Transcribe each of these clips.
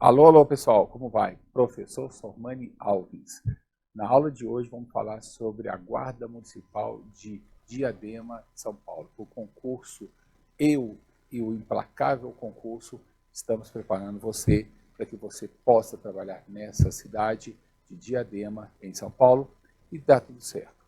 Alô, alô, pessoal, como vai? Professor Sormani Alves. Na aula de hoje vamos falar sobre a Guarda Municipal de Diadema, São Paulo. O concurso Eu e o implacável concurso, estamos preparando você para que você possa trabalhar nessa cidade de Diadema, em São Paulo, e dá tudo certo.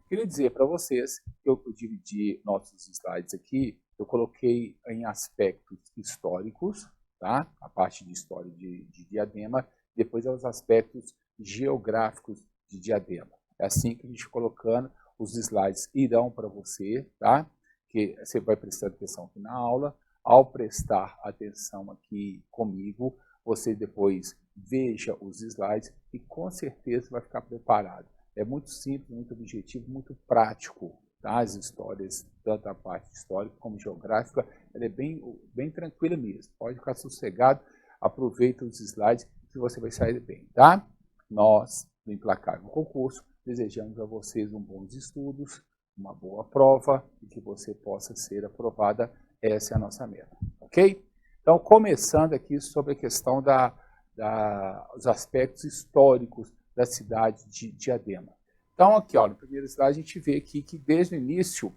Queria dizer para vocês que eu dividi nossos slides aqui, eu coloquei em aspectos históricos, tá? A parte de história de Diadema, depois os aspectos geográficos de Diadema. É assim que a gente colocando, os slides irão para você, tá? Que você vai prestar atenção aqui na aula. Ao prestar atenção aqui comigo, você depois veja os slides e com certeza vai ficar preparado. É muito simples, muito objetivo, muito prático. Tá? As histórias, tanto a parte histórica como geográfica, ela é bem tranquila mesmo. Pode ficar sossegado, aproveita os slides que você vai sair bem. Tá? Nós, do Implacável Concurso, desejamos a vocês bons estudos, uma boa prova e que você possa ser aprovada. Essa é a nossa meta. Ok? Então, começando aqui sobre a questão dos aspectos históricos da cidade de Diadema. Então, aqui, ó, no primeiro slide, a gente vê aqui que desde o início,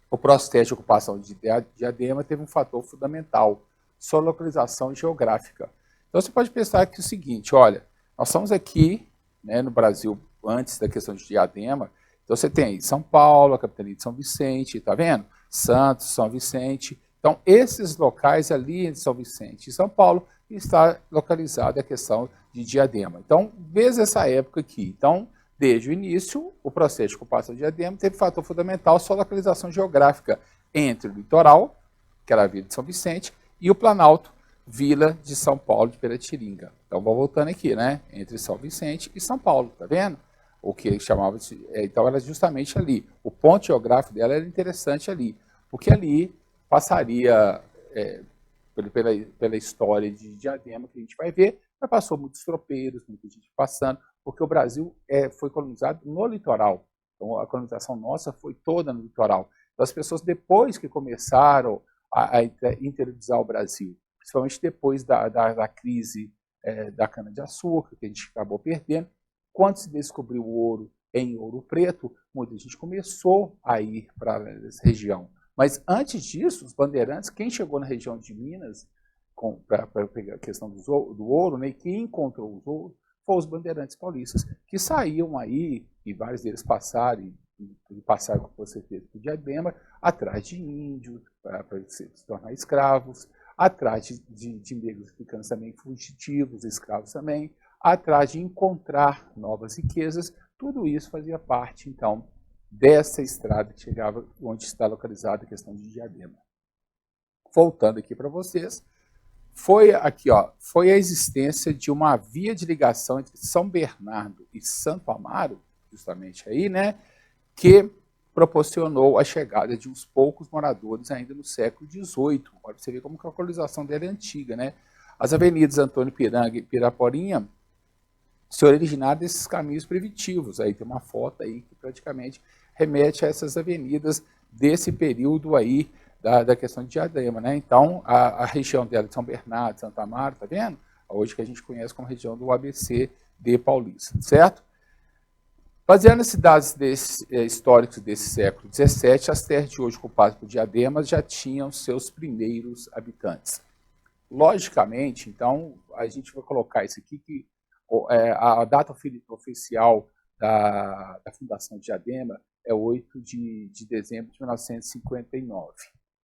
o processo de ocupação de Diadema teve um fator fundamental, sua localização geográfica. Então, você pode pensar aqui o seguinte, olha, nós estamos aqui, né, no Brasil, antes da questão de Diadema, então você tem aí São Paulo, a capitania de São Vicente, tá vendo? Santos, São Vicente. Então, esses locais ali em São Vicente e São Paulo, está localizada a questão de Diadema. Então, desde essa época aqui, então, desde o início, o processo de ocupação de Diadema teve fator fundamental sua localização geográfica entre o litoral, que era a Vila de São Vicente, e o Planalto, Vila de São Paulo de Piratininga. Então, vou voltando aqui, né? Entre São Vicente e São Paulo, tá vendo? O que ele chamava de... Então, era justamente ali. O ponto geográfico dela era interessante ali, porque ali passaria... pela história de Diadema que a gente vai ver, mas passou muitos tropeiros, muita gente passando, porque o Brasil foi colonizado no litoral. Então, a colonização nossa foi toda no litoral. Então, as pessoas, depois que começaram a interiorizar o Brasil, principalmente depois da crise da cana-de-açúcar, que a gente acabou perdendo, quando se descobriu o ouro em Ouro Preto, muita gente começou a ir para essa região. Mas antes disso, os bandeirantes, quem chegou na região de Minas para pegar a questão do ouro, né, e quem encontrou o ouro, foram os bandeirantes paulistas, que saíam aí, e vários deles passaram com certeza por Diadema, atrás de índios, para se tornar escravos, atrás de negros africanos também fugitivos, escravos também, atrás de encontrar novas riquezas. Tudo isso fazia parte, então, dessa estrada que chegava onde está localizada a questão de Diadema. Voltando aqui para vocês, foi a existência de uma via de ligação entre São Bernardo e Santo Amaro, justamente aí, né, que proporcionou a chegada de uns poucos moradores ainda no século XVIII. Olha, você vê como que a localização dela é antiga, né? As avenidas Antônio Piranga e Piraporinha se originaram desses caminhos primitivos. Aí tem uma foto aí que praticamente remete a essas avenidas desse período aí da questão de Diadema, né? Então, a região dela de São Bernardo, Santo Amaro, tá vendo? Hoje que a gente conhece como região do ABC de Paulista, certo? Baseado nesses dados históricos desse século XVII, as terras de hoje ocupadas por Diadema já tinham seus primeiros habitantes. Logicamente, então, a gente vai colocar isso aqui, que a data oficial da fundação de Diadema é 8 de dezembro de 1959,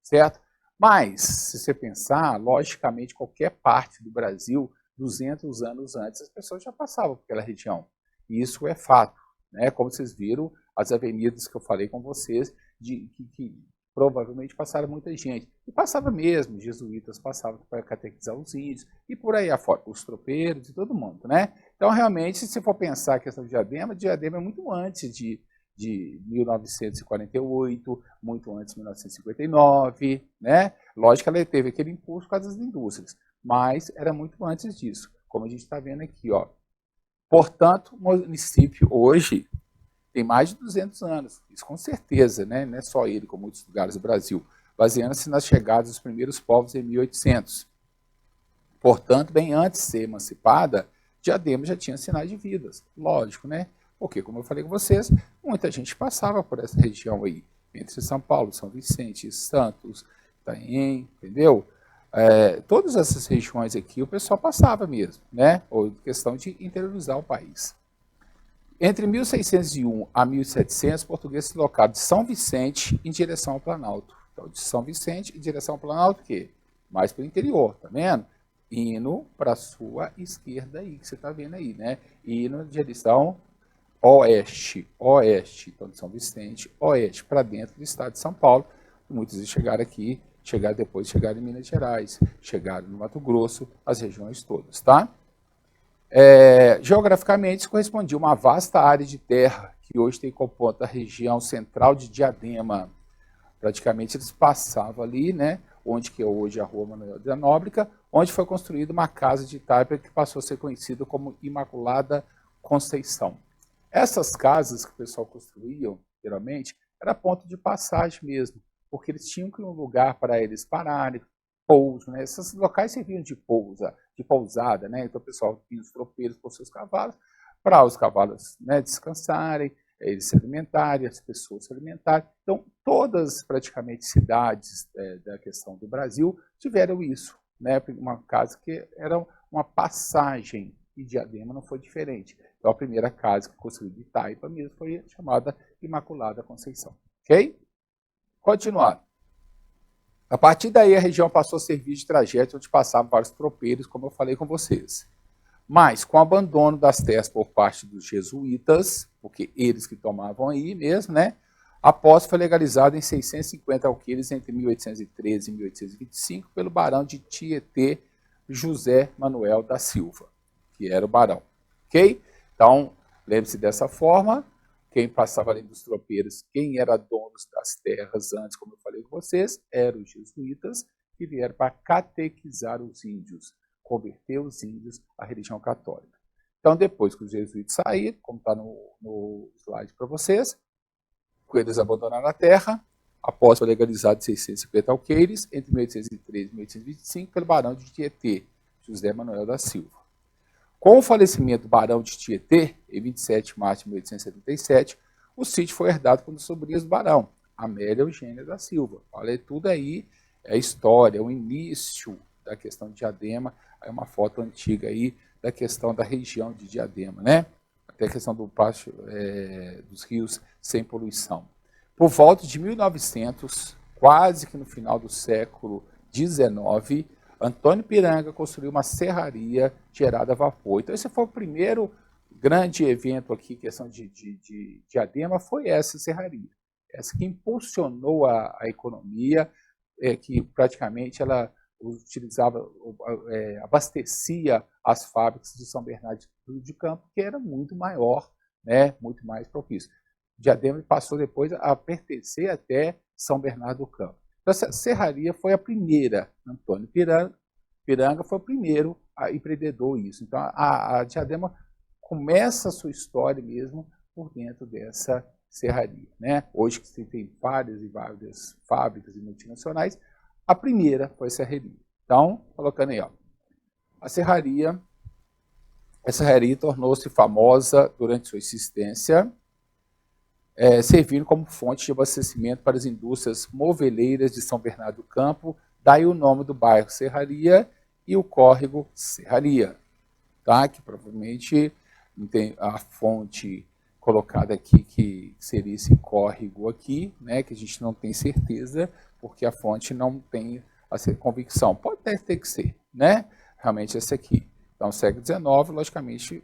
certo? Mas, se você pensar, logicamente, qualquer parte do Brasil, 200 anos antes, as pessoas já passavam por aquela região. E isso é fato, né? Como vocês viram, as avenidas que eu falei com vocês, que provavelmente passaram muita gente. E passava mesmo, jesuítas passavam para catequizar os índios, e por aí afora, os tropeiros e todo mundo, né? Então, realmente, se for pensar a questão de Diadema é muito antes de 1948, muito antes de 1959, né? Lógico que ela teve aquele impulso por causa das indústrias, mas era muito antes disso, como a gente está vendo aqui, ó. Portanto, o município hoje tem mais de 200 anos, isso com certeza, né? Não é só ele, como muitos lugares do Brasil, baseando-se nas chegadas dos primeiros povos em 1800. Portanto, bem antes de ser emancipada, Diadema já tinha sinais de vidas, lógico, né? Porque, como eu falei com vocês, muita gente passava por essa região aí, entre São Paulo, São Vicente, Santos, Itanhaém, entendeu? Todas essas regiões aqui o pessoal passava mesmo, né? Ou questão de interiorizar o país. Entre 1601 a 1700, os portugueses se locaram de São Vicente em direção ao Planalto. Então, de São Vicente em direção ao Planalto, o quê? Mais para o interior, tá vendo? Indo para a sua esquerda aí, que você está vendo aí, né? Indo em direção oeste, então de São Vicente, oeste, para dentro do estado de São Paulo. Muitos chegaram aqui, chegaram em Minas Gerais, chegaram no Mato Grosso, as regiões todas, tá? Geograficamente, isso correspondia a uma vasta área de terra, que hoje tem composto a região central de Diadema. Praticamente eles passavam ali, né, onde que é hoje a Rua Manuel da Nóbrega, onde foi construída uma casa de taipa que passou a ser conhecida como Imaculada Conceição. Essas casas que o pessoal construía, geralmente, era ponto de passagem mesmo, porque eles tinham que um lugar para eles pararem, pouso, né? Esses locais serviam de pousada, né? Então o pessoal tinha os tropeiros com seus cavalos, para os cavalos, né, descansarem, eles se alimentarem, as pessoas se alimentarem. Então todas praticamente cidades da questão do Brasil tiveram isso, né? Uma casa que era uma passagem, e Diadema não foi diferente. Então a primeira casa que construiu de taipa mesmo foi chamada Imaculada Conceição. Ok? Continuando. A partir daí, a região passou a servir de trajeto onde passavam vários tropeiros, como eu falei com vocês. Mas, com o abandono das terras por parte dos jesuítas, porque eles que tomavam aí mesmo, né? A posse foi legalizada em 650 alqueires entre 1813 e 1825 pelo barão de Tietê, José Manuel da Silva, que era o barão. Ok? Então, lembre-se dessa forma. Quem passava além dos tropeiros, quem era donos das terras antes, como eu falei com vocês, eram os jesuítas, que vieram para catequizar os índios, converter os índios à religião católica. Então, depois que os jesuítas saíram, como está no slide para vocês, eles abandonaram a terra, a posse foi legalizada em 650 alqueires, entre 1813 e 1825, pelo barão de Tietê, José Manuel da Silva. Com o falecimento do barão de Tietê, em 27 de março de 1877, o sítio foi herdado por sobrinhas do barão, Amélia Eugênia da Silva. Olha, tudo aí é história, é o início da questão de Diadema, é uma foto antiga aí da questão da região de Diadema, né? Até a questão do pasto dos rios sem poluição. Por volta de 1900, quase que no final do século XIX, Antônio Piranga construiu uma serraria gerada a vapor. Então, esse foi o primeiro grande evento aqui, questão de Diadema, foi essa serraria. Essa que impulsionou a economia, que praticamente ela utilizava, abastecia as fábricas de São Bernardo de Campo, que era muito maior, né, muito mais propício. Diadema passou depois a pertencer até São Bernardo do Campo. Essa serraria foi a primeira, Antônio Piranga foi o primeiro empreendedor isso. Então, a Diadema começa a sua história mesmo por dentro dessa serraria, né? Hoje que tem várias e várias fábricas e multinacionais, a primeira foi a serraria. Então, colocando aí, ó, a serraria tornou-se famosa durante sua existência, servindo como fonte de abastecimento para as indústrias moveleiras de São Bernardo do Campo, daí o nome do bairro Serraria e o córrego Serraria, tá? Que provavelmente tem a fonte colocada aqui, que seria esse córrego aqui, né? Que a gente não tem certeza, porque a fonte não tem a convicção. Pode até ter que ser, né? Realmente essa aqui. Então, século XIX, logicamente,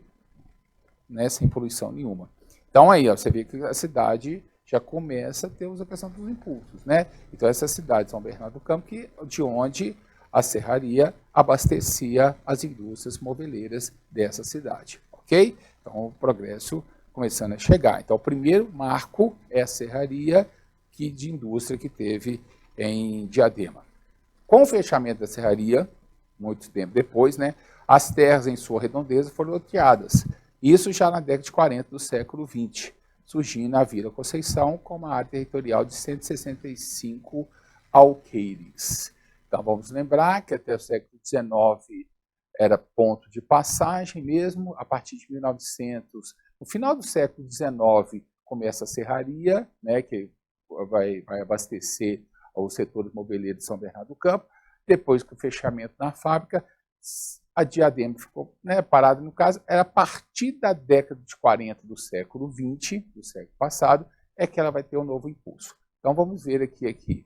né, sem poluição nenhuma. Então aí, ó, você vê que a cidade já começa a ter a questão dos impulsos, né? Então essa cidade de São Bernardo do Campo, de onde a serraria abastecia as indústrias moveleiras dessa cidade, ok? Então o progresso começando a chegar. Então o primeiro marco é a serraria de indústria que teve em Diadema. Com o fechamento da serraria, muito tempo depois, né, as terras em sua redondeza foram loteadas. Isso já na década de 40 do século XX, surgindo a Vila Conceição com uma área territorial de 165 alqueires. Então vamos lembrar que até o século XIX era ponto de passagem mesmo. A partir de 1900, no final do século XIX, começa a serraria, né, que vai abastecer os setores mobileiros de São Bernardo do Campo. Depois que o fechamento na fábrica, a Diadema ficou, né, parada, no caso, era a partir da década de 40 do século XX, do século passado, é que ela vai ter um novo impulso. Então vamos ver aqui.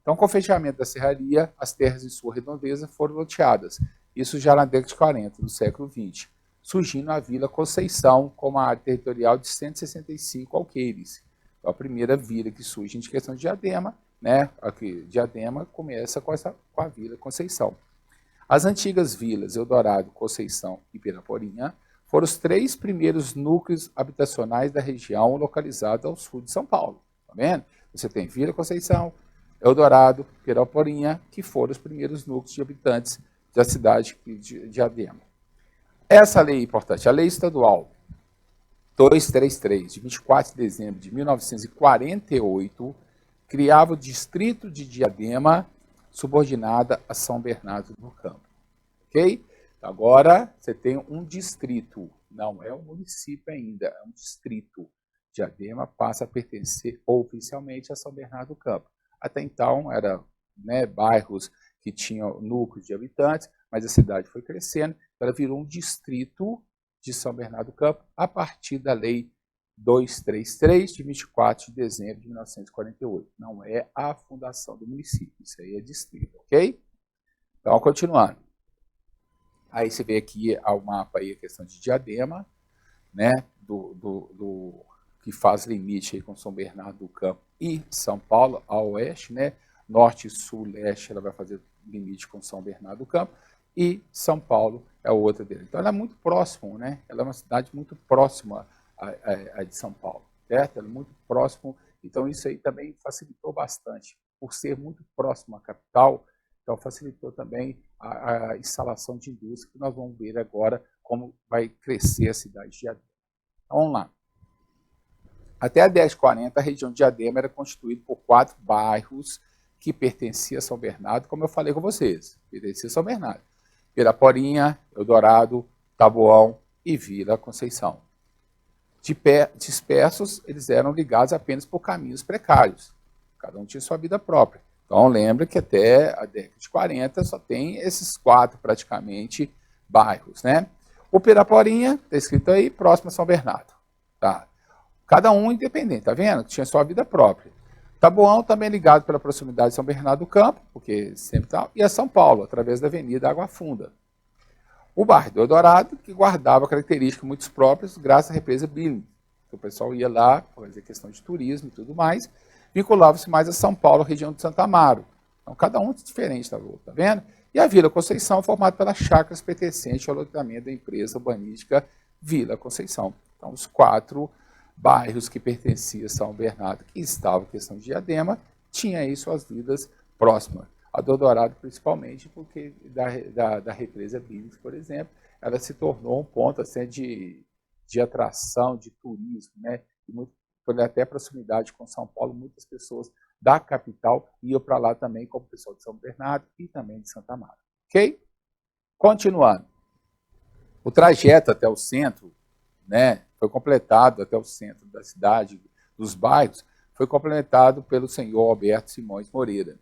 Então, com o fechamento da serraria, as terras em sua redondeza foram loteadas. Isso já na década de 40 do século XX, surgindo a Vila Conceição com uma área territorial de 165 alqueires. Então, a primeira vila que surge em questão de Diadema, né? Aqui, Diadema começa com a Vila Conceição. As antigas vilas Eldorado, Conceição e Piraporinha foram os 3 primeiros núcleos habitacionais da região localizados ao sul de São Paulo. Tá vendo? Você tem Vila Conceição, Eldorado, Piraporinha, que foram os primeiros núcleos de habitantes da cidade de Diadema. Essa lei é importante, a Lei Estadual 233, de 24 de dezembro de 1948, criava o Distrito de Diadema, subordinada a São Bernardo do Campo. Ok? Agora, você tem um distrito, não é um município ainda, é um distrito. Diadema passa a pertencer oficialmente a São Bernardo do Campo. Até então, eram, né, bairros que tinham núcleos de habitantes, mas a cidade foi crescendo, ela virou um distrito de São Bernardo do Campo a partir da Lei 233, de 24 de dezembro de 1948. Não é a fundação do município, isso aí é distrito, ok? Então, continuando. Aí você vê aqui ao mapa aí a questão de Diadema, né, que faz limite aí com São Bernardo do Campo e São Paulo, a oeste, né? Norte, sul, leste, ela vai fazer limite com São Bernardo do Campo, e São Paulo é a outra dele. Então, ela é muito próxima, né? Ela é uma cidade muito próxima a de São Paulo, certo? Ela é muito próximo, então isso aí também facilitou bastante. Por ser muito próximo à capital, então facilitou também a instalação de indústria, que nós vamos ver agora como vai crescer a cidade de Diadema. Então, vamos lá. Até a década de 40, a região de Diadema era constituída por 4 bairros que pertenciam a São Bernardo, como eu falei com vocês, pertencia a São Bernardo. Piraporinha, Eldorado, Taboão e Vila Conceição. Dispersos, eles eram ligados apenas por caminhos precários. Cada um tinha sua vida própria. Então, lembra que até a década de 40 só tem esses 4, praticamente, bairros, né? O Piraporinha, está escrito aí, próximo a São Bernardo. Tá? Cada um independente, tá vendo? Tinha sua vida própria. Taboão também ligado pela proximidade de São Bernardo do Campo, porque sempre tá, e a São Paulo, através da Avenida Água Funda. O bairro do Eldorado, que guardava características muito próprias, graças à represa Billing. O pessoal ia lá, fazer questão de turismo e tudo mais, vinculava-se mais a São Paulo, região de Santa Amaro. Então, cada um diferente da outra, tá vendo? E a Vila Conceição, formada pelas chácaras pertencentes ao loteamento da empresa urbanística Vila Conceição. Então, os 4 bairros que pertenciam a São Bernardo, que estavam em questão de Diadema, tinham aí suas vidas próximas. A do Eldorado, principalmente, porque da represa Billings, por exemplo, ela se tornou um ponto assim, de atração, de turismo, né? E muito, por até proximidade com São Paulo, muitas pessoas da capital iam para lá também, como o pessoal de São Bernardo e também de Santa Amaro. Ok? Continuando. O trajeto até o centro, né, foi completado até o centro da cidade, dos bairros, foi completado pelo senhor Alberto Simões Moreira.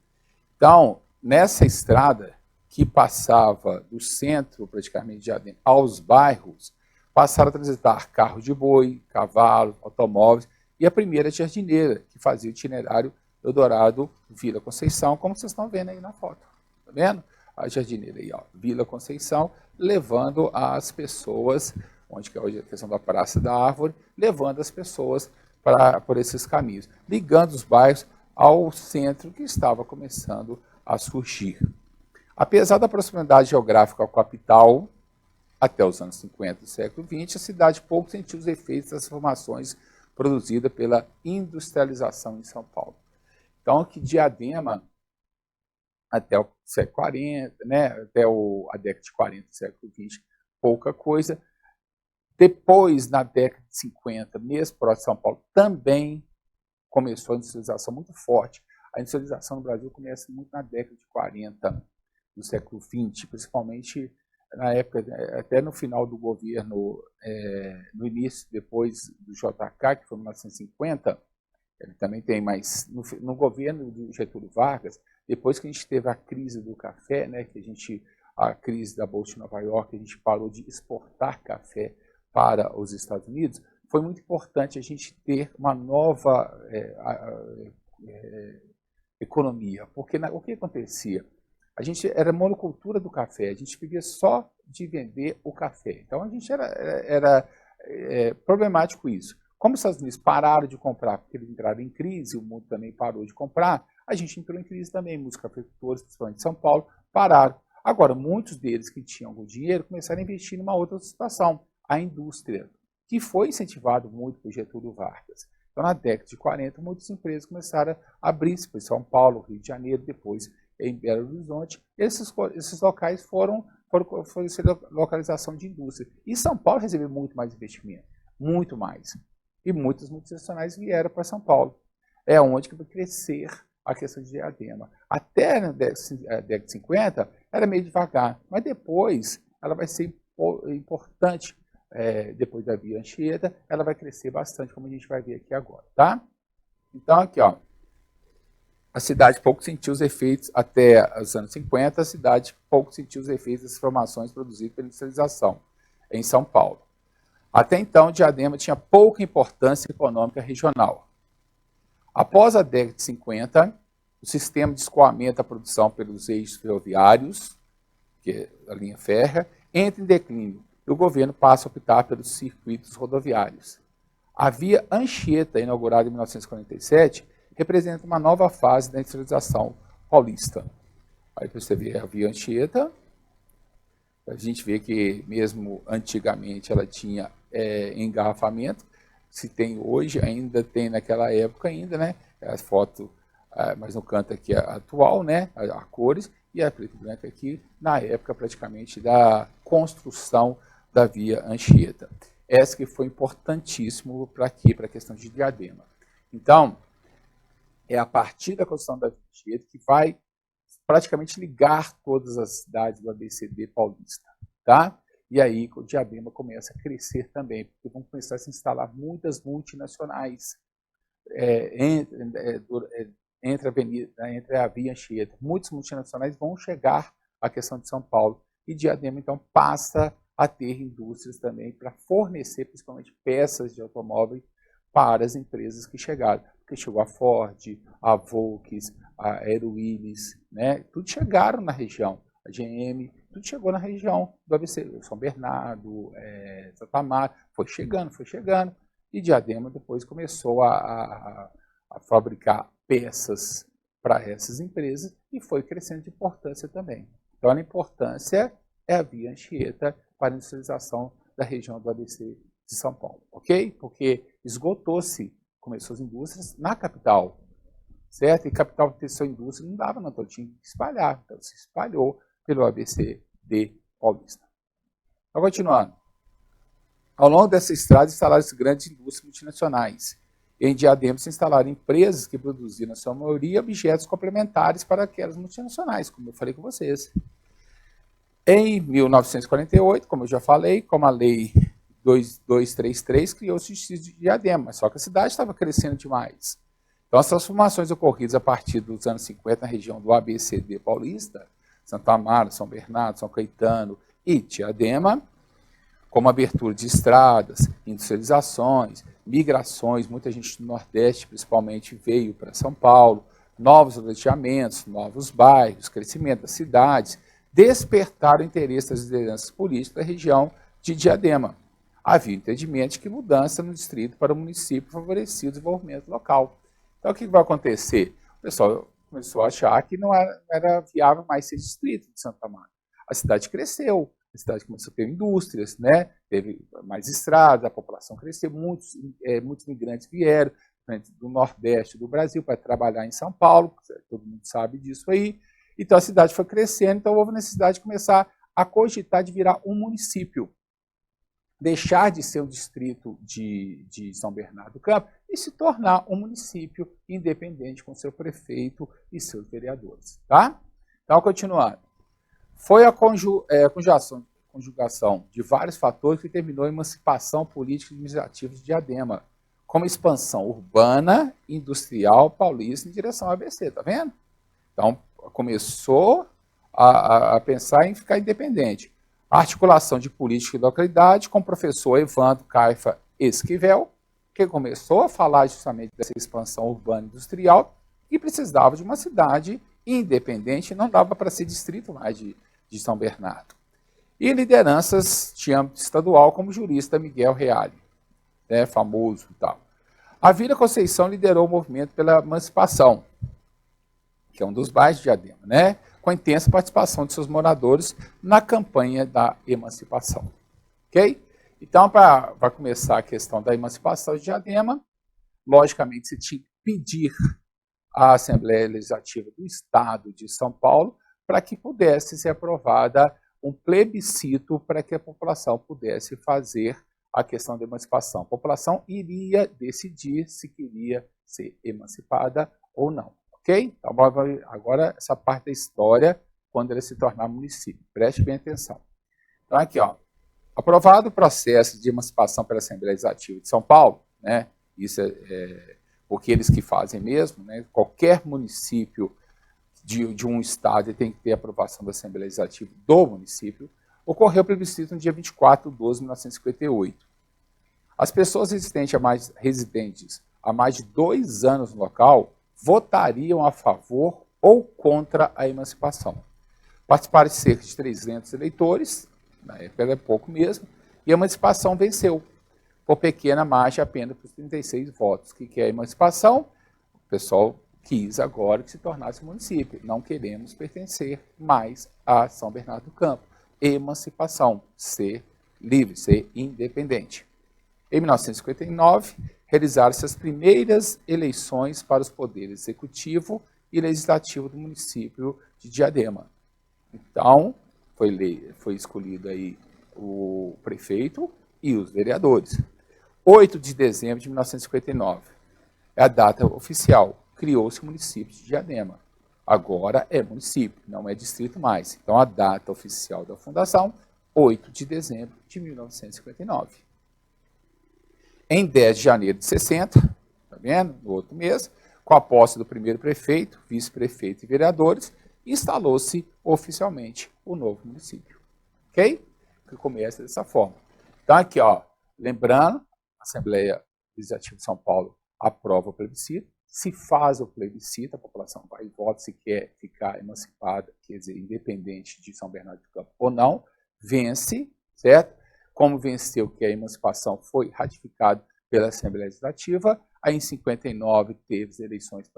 Então, nessa estrada que passava do centro, praticamente, de Diadema, aos bairros, passaram a transitar carro de boi, cavalos, automóveis, e a primeira jardineira, que fazia o itinerário Eldorado, Vila Conceição, como vocês estão vendo aí na foto. Tá vendo? A jardineira aí, ó, Vila Conceição, levando as pessoas, onde que é hoje a questão da Praça da Árvore, levando as pessoas por esses caminhos, ligando os bairros ao centro que estava começando a surgir. Apesar da proximidade geográfica com a capital, até os anos 50 do século XX, a cidade pouco sentiu os efeitos das transformações produzidas pela industrialização em São Paulo. Então, que Diadema, até o século 40, né, até a década de 40 do século XX, pouca coisa. Depois, na década de 50, mesmo próximo de São Paulo, também começou a industrialização muito forte. A industrialização no Brasil começa muito na década de 40 do século XX, principalmente na época, até no final do governo, no início, depois do JK, que foi em 1950, ele também tem, mas no governo do Getúlio Vargas, depois que a gente teve a crise do café, né, a crise da Bolsa de Nova York, a gente parou de exportar café para os Estados Unidos, foi muito importante a gente ter uma nova economia, porque o que acontecia? A gente era monocultura do café, a gente vivia só de vender o café. Então a gente era problemático isso. Como os Estados Unidos pararam de comprar, porque eles entraram em crise, o mundo também parou de comprar, a gente entrou em crise também. Muitos cafeicultores, principalmente de São Paulo, pararam. Agora, muitos deles que tinham algum dinheiro começaram a investir numa outra situação, a indústria, que foi incentivado muito por Getúlio Vargas. Então, na década de 40, muitas empresas começaram a abrir-se para São Paulo, Rio de Janeiro, depois em Belo Horizonte. Esses locais foram ser localização de indústria. E São Paulo recebeu muito mais investimento, muito mais. E muitas multinacionais vieram para São Paulo. É onde que vai crescer a questão de Diadema. Até na década de 50, era meio devagar, mas depois ela vai ser importante. Depois da Via Anchieta, ela vai crescer bastante, como a gente vai ver aqui agora, tá? Então, aqui, ó, a cidade pouco sentiu os efeitos, até os anos 50, a cidade pouco sentiu os efeitos das transformações produzidas pela industrialização em São Paulo. Até então, Diadema tinha pouca importância econômica regional. Após a década de 50, o sistema de escoamento da produção pelos eixos ferroviários, que é a linha férrea, entra em declínio e o governo passa a optar pelos circuitos rodoviários. A Via Anchieta, inaugurada em 1947, representa uma nova fase da industrialização paulista. Aí você vê a Via Anchieta, a gente vê que mesmo antigamente ela tinha engarrafamento, se tem hoje, ainda tem naquela época ainda, né? A foto, mas no canto aqui é atual, né? A cores, e a preto e branca aqui, na época praticamente da construção da Via Anchieta. Essa que foi importantíssimo para aqui, para a questão de Diadema. Então, é a partir da construção da Via Anchieta que vai praticamente ligar todas as cidades do ABCD paulista, tá? E aí o Diadema começa a crescer também, porque vão começar a se instalar muitas multinacionais entre a Via Anchieta. Muitas multinacionais vão chegar à questão de São Paulo, e Diadema, então, passa a ter indústrias também para fornecer, principalmente, peças de automóveis para as empresas que chegaram. Porque chegou a Ford, a Volks, a Aero Willis, né? Tudo chegaram na região. A GM, tudo chegou na região do ABC, São Bernardo, Santa Marta, foi chegando, e Diadema depois começou a fabricar peças para essas empresas e foi crescendo de importância também. Então, a importância é a Via Anchieta para a industrialização da região do ABC de São Paulo, ok? Porque esgotou-se, começou as indústrias na capital, certo? E capital ter sua indústria não dava, não, então tinha que espalhar, então se espalhou pelo ABC de Paulista. Então, continuando. Ao longo dessa estrada instalaram-se grandes indústrias multinacionais. Em Diadema se instalaram empresas que produziam, na sua maioria, objetos complementares para aquelas multinacionais, como eu falei com vocês. Em 1948, como eu já falei, como a Lei 2233 criou-se o Distrito de Diadema, só que a cidade estava crescendo demais. Então, as transformações ocorridas a partir dos anos 50 na região do ABCD paulista, Santa Amaro, São Bernardo, São Caetano e Diadema, como abertura de estradas, industrializações, migrações, muita gente do Nordeste, principalmente, veio para São Paulo, novos loteamentos, novos bairros, crescimento das cidades, despertaram o interesse das lideranças políticas da região de Diadema. Havia entendimento de que mudança no distrito para o município favorecia o desenvolvimento local. Então, o que vai acontecer? O pessoal começou a achar que não era viável mais ser distrito de Santa Marta. A cidade cresceu, a cidade começou a ter indústrias, né? Teve mais estradas, a população cresceu, muitos migrantes vieram do Nordeste do Brasil para trabalhar em São Paulo, todo mundo sabe disso aí. Então, a cidade foi crescendo, então houve necessidade de começar a cogitar de virar um município, deixar de ser um distrito de São Bernardo do Campo e se tornar um município independente com seu prefeito e seus vereadores. Tá? Então, continuando. Foi a conjunção conjugação de vários fatores que determinou a emancipação política e administrativa de Diadema, como a expansão urbana, industrial, paulista em direção ao ABC, tá vendo? Então, começou a pensar em ficar independente. A articulação de política e localidade com o professor Evandro Caifa Esquivel, que começou a falar justamente dessa expansão urbana e industrial e precisava de uma cidade independente, não dava para ser distrito mais de São Bernardo. E lideranças de âmbito estadual, como o jurista Miguel Reale, né, famoso e tal. A Vila Conceição liderou o movimento pela emancipação, que é um dos bairros de Diadema, né, com a intensa participação de seus moradores na campanha da emancipação. Ok? Então, para começar a questão da emancipação de Diadema, logicamente, se tinha que pedir à Assembleia Legislativa do Estado de São Paulo para que pudesse ser aprovada um plebiscito para que a população pudesse fazer a questão da emancipação. A população iria decidir se queria ser emancipada ou não. Ok? Então, agora, essa parte da história, quando ela se tornar município. Preste bem atenção. Então, aqui, ó. Aprovado o processo de emancipação pela Assembleia Legislativa de São Paulo, né? Isso é porque eles que fazem mesmo, né? Qualquer município de um estado tem que ter aprovação da Assembleia Legislativa do município, ocorreu o plebiscito no dia 24 de 12 de 1958. As pessoas residentes há mais de 2 anos no local votariam a favor ou contra a emancipação. Participaram de cerca de 300 eleitores, na época era pouco mesmo, e a emancipação venceu, por pequena margem, apenas por 36 votos. O que é a emancipação? O pessoal quis agora que se tornasse município. Não queremos pertencer mais a São Bernardo do Campo. Emancipação, ser livre, ser independente. Em 1959, realizaram-se as primeiras eleições para os poderes executivo e legislativo do município de Diadema. Então, foi escolhido aí o prefeito e os vereadores. 8 de dezembro de 1959 é a data oficial. Criou-se o município de Diadema. Agora é município, não é distrito mais. Então, a data oficial da fundação, 8 de dezembro de 1959. Em 10 de janeiro de 60, tá vendo? No outro mês, com a posse do primeiro prefeito, vice-prefeito e vereadores, instalou-se oficialmente o novo município. Ok? Que começa dessa forma. Então, aqui, ó, lembrando, a Assembleia Legislativa de São Paulo aprova o plebiscito, se faz o plebiscito, a população vai e vota se quer ficar emancipada, quer dizer, independente de São Bernardo do Campo ou não, vence, certo? Como venceu que a emancipação foi ratificada pela Assembleia Legislativa, aí em 59 teve as eleições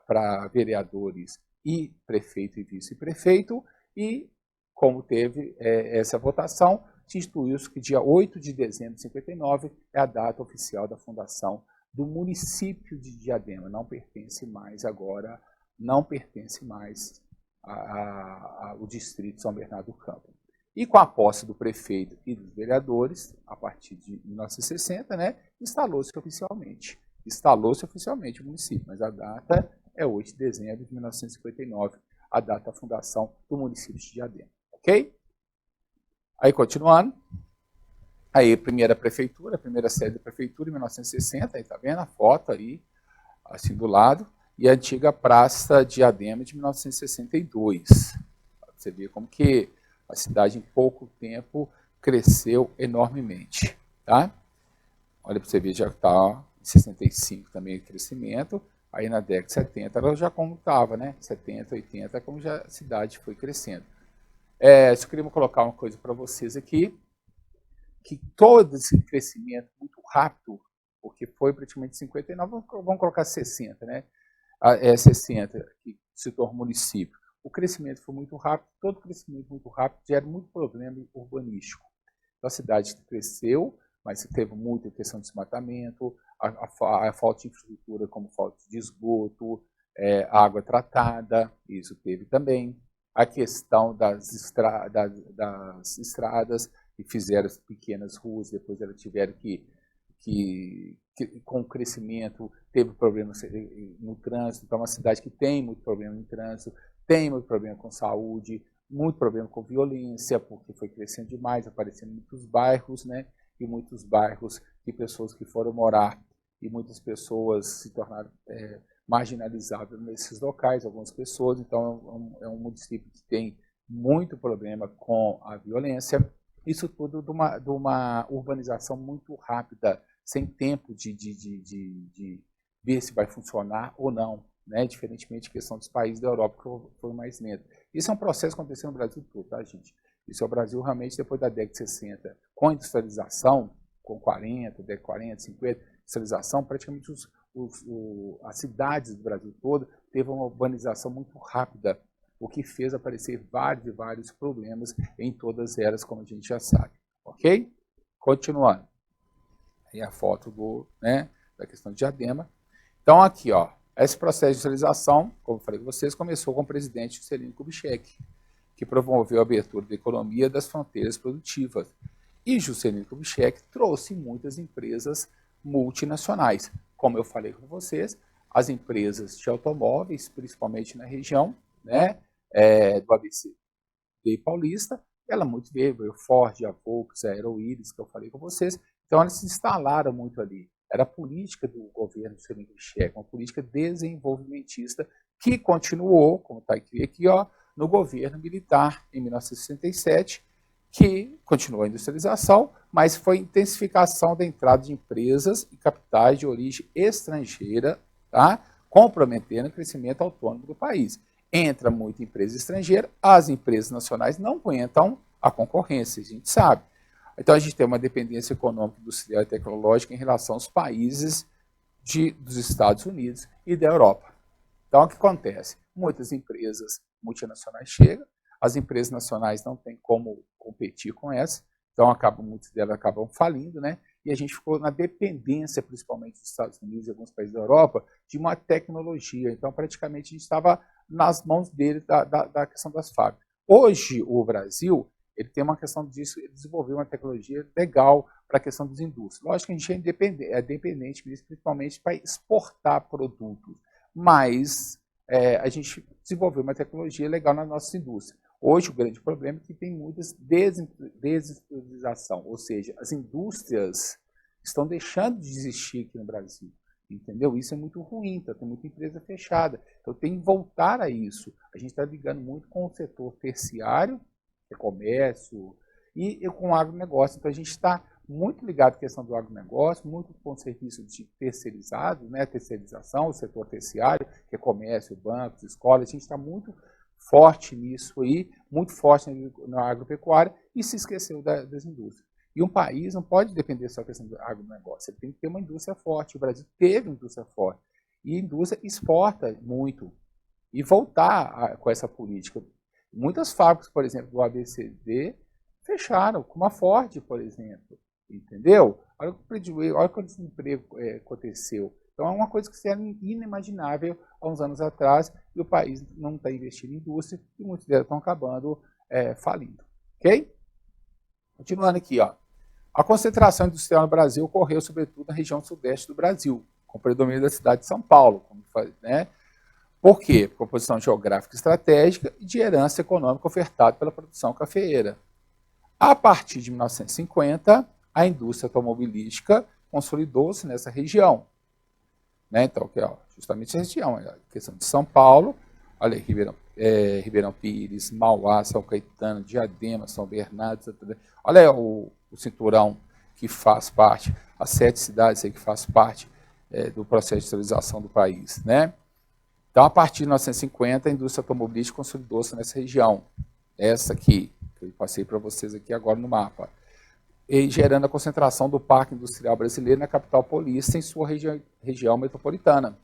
para vereadores e prefeito e vice-prefeito, e como teve essa votação, se instituiu-se que dia 8 de dezembro de 59 é a data oficial da fundação do município de Diadema. Não pertence mais agora, não pertence mais ao distrito de São Bernardo do Campo. E com a posse do prefeito e dos vereadores, a partir de 1960, né, instalou-se oficialmente o município, mas a data é 8 de dezembro de 1959, a data da fundação do município de Diadema. Ok? Aí, continuando. Aí, primeira sede da prefeitura, em 1960, aí tá vendo a foto aí, assim do lado, e a antiga Praça Diadema de 1962. Você vê como que a cidade, em pouco tempo, cresceu enormemente. Tá? Olha para você ver, já está em 65 também o crescimento. Aí na década de 70, ela já como estava, né? 70, 80, como já a cidade foi crescendo. Só queria colocar uma coisa para vocês aqui, que todo esse crescimento muito rápido, porque foi praticamente 59, vamos colocar 60, né? 60, que se tornou município. O crescimento foi muito rápido, todo crescimento muito rápido gera muito problema urbanístico. Então, a cidade cresceu, mas teve muita questão de desmatamento, a falta de infraestrutura, como falta de esgoto, água tratada, isso teve também. A questão das estradas, que fizeram pequenas ruas, depois elas tiveram que com o crescimento, teve problemas no trânsito. Então, é uma cidade que tem muito problema no trânsito, tem muito problema com saúde, muito problema com violência, porque foi crescendo demais, aparecendo muitos bairros, né? E muitos bairros de pessoas que foram morar e muitas pessoas se tornaram marginalizadas nesses locais, algumas pessoas. Então, é um município que tem muito problema com a violência. Isso tudo de uma urbanização muito rápida, sem tempo de ver se vai funcionar ou não, né? Diferentemente da questão dos países da Europa, que foi mais lento. Isso é um processo que aconteceu no Brasil todo, tá, gente? Isso é o Brasil realmente, depois da década de 60, com a industrialização, com 40, década de 40, 50, industrialização, praticamente as cidades do Brasil todo teve uma urbanização muito rápida, o que fez aparecer vários e vários problemas em todas as eras, como a gente já sabe. Ok? Continuando. Aí a foto da questão de Diadema. Então, aqui, ó, esse processo de industrialização, como eu falei com vocês, começou com o presidente Juscelino Kubitschek, que promoveu a abertura da economia das fronteiras produtivas. E Juscelino Kubitschek trouxe muitas empresas multinacionais. Como eu falei com vocês, as empresas de automóveis, principalmente na região, né, do ABC Paulista, ela muito veio Ford, a Volks, a Aeroíris, que eu falei com vocês, então elas se instalaram muito ali. Era a política do governo do Juscelino Kubitschek, uma política desenvolvimentista que continuou, como está aqui, ó, no governo militar em 1967, que continuou a industrialização, mas foi intensificação da entrada de empresas e capitais de origem estrangeira, tá? Comprometendo o crescimento autônomo do país. Entra muita empresa estrangeira, as empresas nacionais não aguentam a concorrência, a gente sabe. Então, a gente tem uma dependência econômica, industrial e tecnológica em relação aos países dos Estados Unidos e da Europa. Então, o que acontece? Muitas empresas multinacionais chegam, as empresas nacionais não têm como competir com essa, então muitas delas acabam falindo, né? E a gente ficou na dependência, principalmente dos Estados Unidos e alguns países da Europa, de uma tecnologia. Então, praticamente, a gente estava nas mãos dele da questão das fábricas. Hoje, o Brasil, ele tem uma questão disso, ele desenvolveu uma tecnologia legal para a questão das indústrias. Lógico que a gente é dependente disso, principalmente para exportar produtos, mas a gente desenvolveu uma tecnologia legal na nossa indústria. Hoje, o grande problema é que tem muitas desindustrialização, ou seja, as indústrias estão deixando de existir aqui no Brasil, entendeu? Isso é muito ruim, então tem muita empresa fechada. Então tem que voltar a isso. A gente está ligando muito com o setor terciário, que é comércio, e com o agronegócio. Então a gente está muito ligado à questão do agronegócio, muito com o serviço de terceirizado, né, terceirização, o setor terciário, que é comércio, bancos, escolas. A gente está muito forte nisso aí, muito forte na agropecuária, e se esqueceu das indústrias. E um país não pode depender só da questão do agronegócio, ele tem que ter uma indústria forte. O Brasil teve uma indústria forte, e a indústria exporta muito. E voltar com essa política. Muitas fábricas, por exemplo, do ABCD, fecharam, como a Ford, por exemplo. Entendeu? Olha o prejuízo, olha o desemprego aconteceu. Então é uma coisa que era inimaginável há uns anos atrás, e o país não está investindo em indústria, e muitos deles estão acabando falindo. Ok? Continuando aqui, ó. A concentração industrial no Brasil ocorreu, sobretudo, na região sudeste do Brasil, com predomínio da cidade de São Paulo, né? Por quê? Por posição geográfica estratégica e de herança econômica ofertada pela produção cafeeira. A partir de 1950, a indústria automobilística consolidou-se nessa região. Né? Então, justamente essa região, a questão de São Paulo, olha aí, Ribeirão Pires, Mauá, São Caetano, Diadema, São Bernardo, olha aí o cinturão que faz parte, as 7 cidades aí que faz parte do processo de industrialização do país. Né? Então, a partir de 1950, a indústria automobilística consolidou-se nessa região. Essa aqui, que eu passei para vocês aqui agora no mapa. E gerando a concentração do parque industrial brasileiro na capital paulista em sua região metropolitana.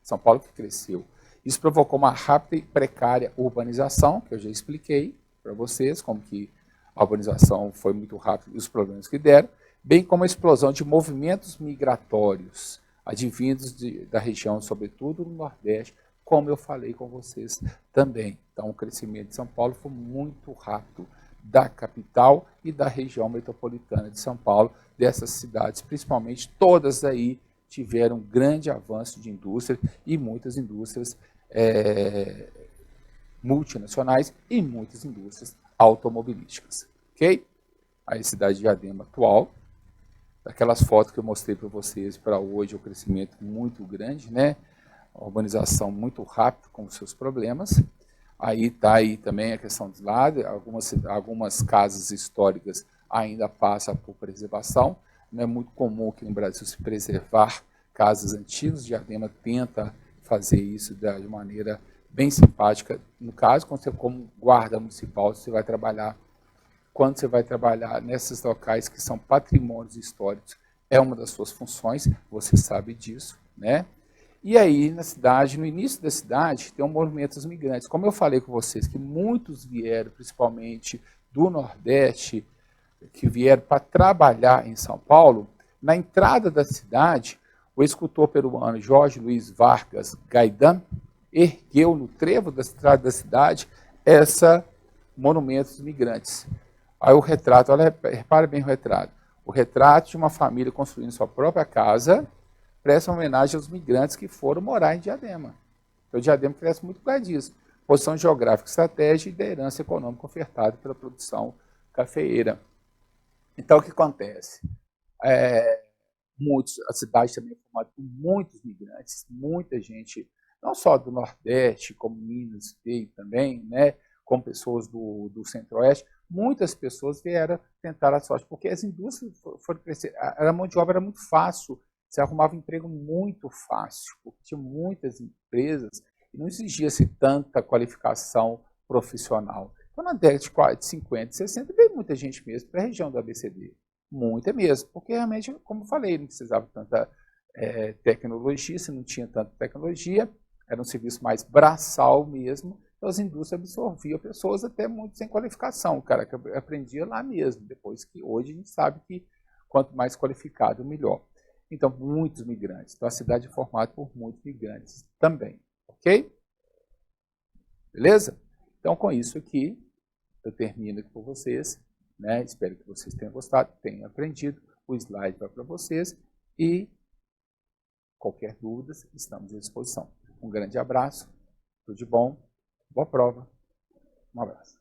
São Paulo que cresceu. Isso provocou uma rápida e precária urbanização, que eu já expliquei para vocês, como que a urbanização foi muito rápida e os problemas que deram, bem como a explosão de movimentos migratórios, advindos da região, sobretudo no Nordeste, como eu falei com vocês também. Então, o crescimento de São Paulo foi muito rápido, da capital e da região metropolitana de São Paulo, dessas cidades, principalmente, todas aí tiveram um grande avanço de indústria, e muitas indústrias multinacionais e muitas indústrias automobilísticas. Ok? A cidade de Diadema atual, daquelas fotos que eu mostrei para vocês, para hoje, o crescimento muito grande, né? A urbanização muito rápida com os seus problemas. Aí está aí também a questão dos lados, algumas casas históricas ainda passam por preservação. Não é muito comum aqui no Brasil se preservar casas antigas. Diadema tenta fazer isso de maneira bem simpática. No caso, quando você, como guarda municipal, você vai trabalhar, quando você vai trabalhar nesses locais que são patrimônios históricos, é uma das suas funções, você sabe disso, né? E aí, na cidade, no início da cidade, tem um movimento dos migrantes. Como eu falei com vocês, que muitos vieram, principalmente do Nordeste, que vieram para trabalhar em São Paulo, na entrada da cidade, o escultor peruano Jorge Luiz Vargas Gaidam ergueu no trevo da estrada da cidade essa monumento dos migrantes. Aí o retrato, olha, repare bem o retrato. O retrato de uma família construindo sua própria casa, presta homenagem aos migrantes que foram morar em Diadema. Então, Diadema cresce muito por causa disso. Posição geográfica, estratégia e da herança econômica ofertada pela produção cafeeira. Então, o que acontece? A cidade também é formada por muitos migrantes, muita gente, não só do Nordeste, como Minas veio também, né, como pessoas do Centro-Oeste, muitas pessoas vieram tentar a sorte, porque as indústrias foram crescer, a mão de obra era muito fácil, você arrumava emprego muito fácil, porque tinha muitas empresas e não exigia-se tanta qualificação profissional. Então, na década de 50 e 60, veio muita gente mesmo para a região do ABCD. Muita mesmo, porque realmente, como eu falei, não precisava tanta tecnologia, se não tinha tanta tecnologia, era um serviço mais braçal mesmo, então as indústrias absorviam pessoas até muito sem qualificação, o cara que aprendia lá mesmo, depois que hoje a gente sabe que quanto mais qualificado, melhor. Então, muitos migrantes. Então, a cidade é formada por muitos migrantes também, ok? Beleza? Então, com isso aqui, eu termino aqui com vocês. Né? Espero que vocês tenham gostado, tenham aprendido. O slide vai para vocês e qualquer dúvida, estamos à disposição. Um grande abraço, tudo de bom, boa prova, um abraço.